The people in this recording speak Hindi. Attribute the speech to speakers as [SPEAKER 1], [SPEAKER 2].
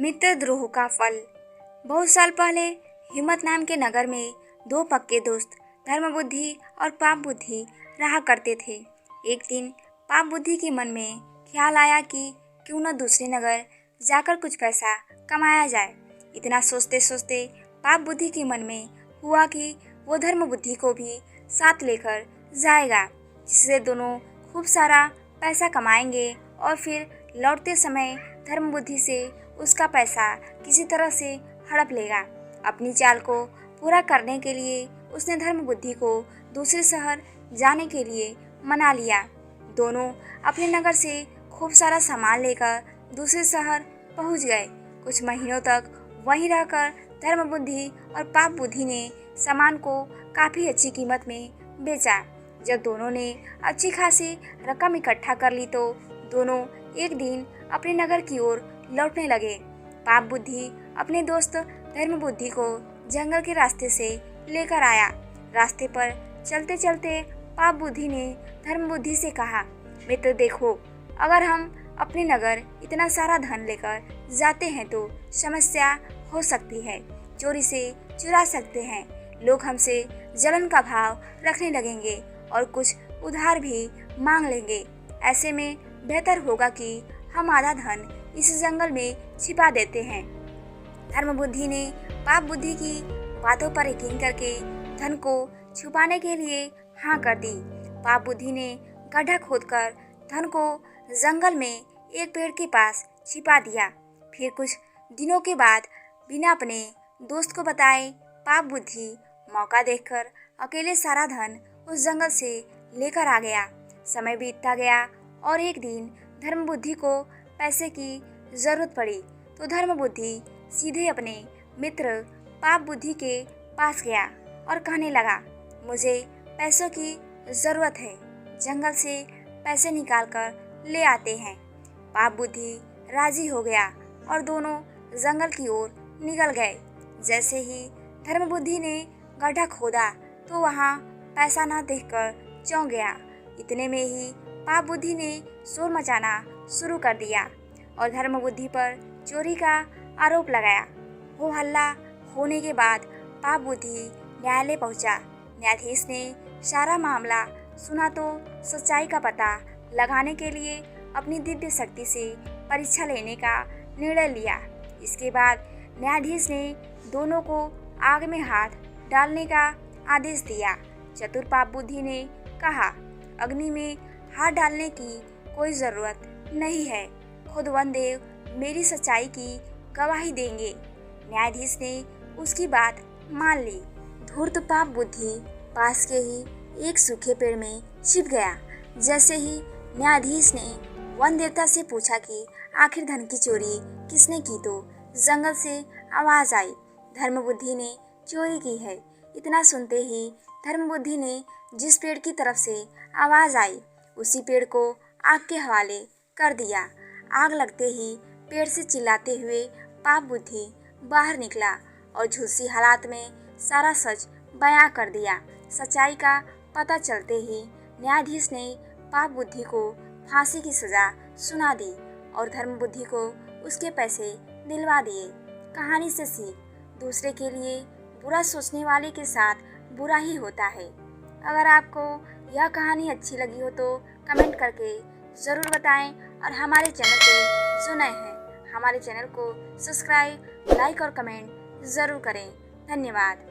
[SPEAKER 1] मित्रद्रोह का फल। बहुत साल पहले हिम्मत नाम के नगर में दो पक्के दोस्त धर्म बुद्धि और पाप बुद्धि रहा करते थे। एक दिन पाप बुद्धि के मन में ख्याल आया कि क्यों न दूसरे नगर जाकर कुछ पैसा कमाया जाए। इतना सोचते सोचते पाप बुद्धि के मन में हुआ कि वो धर्म बुद्धि को भी साथ लेकर जाएगा, जिससे दोनों खूब सारा पैसा कमाएंगे और फिर लौटते समय धर्म बुद्धि से उसका पैसा किसी तरह से हड़प लेगा। अपनी चाल को पूरा करने के लिए उसने धर्म बुद्धि को दूसरे शहर जाने के लिए मना लिया। दोनों अपने नगर से खूब सारा सामान लेकर दूसरे शहर पहुंच गए। कुछ महीनों तक वहीं रहकर धर्म बुद्धि और पाप बुद्धि ने सामान को काफ़ी अच्छी कीमत में बेचा। जब दोनों ने अच्छी खासी रकम इकट्ठा कर ली तो दोनों एक दिन अपने नगर की ओर लौटने लगे। पाप बुद्धि अपने दोस्त धर्म बुद्धि को जंगल के रास्ते से लेकर आया। रास्ते पर चलते चलते पाप बुद्धि ने धर्म बुद्धि से कहा, मित्र देखो, अगर हम अपने नगर इतना सारा धन लेकर जाते हैं तो समस्या हो सकती है। चोरी से चुरा सकते हैं, लोग हमसे जलन का भाव रखने लगेंगे और कुछ उधार भी मांग लेंगे। ऐसे में बेहतर होगा कि हम आधा धन इस जंगल में छिपा देते हैं। धर्म बुद्धि ने पाप बुद्धि की बातों पर यकीन करके धन को छुपाने के लिए हाँ कर दी। पाप बुद्धि ने गड्ढा खोदकर धन को जंगल में एक पेड़ के पास छिपा दिया। फिर कुछ दिनों के बाद बिना अपने दोस्त को बताए पाप बुद्धि मौका देखकर अकेले सारा धन उस जंगल से लेकर आ गया। समय बीतता गया और एक दिन धर्म बुद्धि को पैसे की जरूरत पड़ी तो धर्म बुद्धि सीधे अपने मित्र पाप बुद्धि के पास गया और कहने लगा, मुझे पैसों की जरूरत है, जंगल से पैसे निकाल कर ले आते हैं। पाप बुद्धि राजी हो गया और दोनों जंगल की ओर निकल गए। जैसे ही धर्म बुद्धि ने गड्ढा खोदा तो वहाँ पैसा न देखकर चौंक गया। इतने में ही पाप बुद्धि ने शोर मचाना शुरू कर दिया और धर्म बुद्धि पर चोरी का आरोप लगाया। हो हल्ला होने के बाद पाप बुद्धि न्यायालय पहुंचा। न्यायाधीश ने सारा मामला सुना तो सच्चाई का पता लगाने के लिए अपनी दिव्य शक्ति से परीक्षा लेने का निर्णय लिया। इसके बाद न्यायाधीश ने दोनों को आग में हाथ डालने का आदेश दिया। चतुर पाप बुद्धि ने कहा, अग्नि में हाथ डालने की कोई जरूरत नहीं है, खुद वन देव मेरी सच्चाई की गवाही देंगे। न्यायाधीश ने उसकी बात मान ली। धूर्त पाप बुद्धि पास के ही एक सूखे पेड़ में छिप गया। जैसे ही न्यायाधीश ने वन देवता से पूछा कि आखिर धन की चोरी किसने की तो जंगल से आवाज आई, धर्म बुद्धि ने चोरी की है। इतना सुनते ही धर्म बुद्धि ने जिस पेड़ की तरफ से आवाज आई उसी पेड़ को आग के हवाले कर दिया। आग लगते ही पेड़ से चिल्लाते हुए पाप बुद्धि बाहर निकला और झुलसी हालात में सारा सच बयां कर दिया। सच्चाई का पता चलते ही न्यायाधीश ने पाप बुद्धि को फांसी की सजा सुना दी और धर्म बुद्धि को उसके पैसे दिलवा दिए। कहानी से सीख, दूसरे के लिए बुरा सोचने वाले के साथ बुरा ही होता है। अगर आपको यह कहानी अच्छी लगी हो तो कमेंट करके ज़रूर बताएं और हमारे चैनल पे जो नए हैं हमारे चैनल को सब्सक्राइब, लाइक और कमेंट ज़रूर करें। धन्यवाद।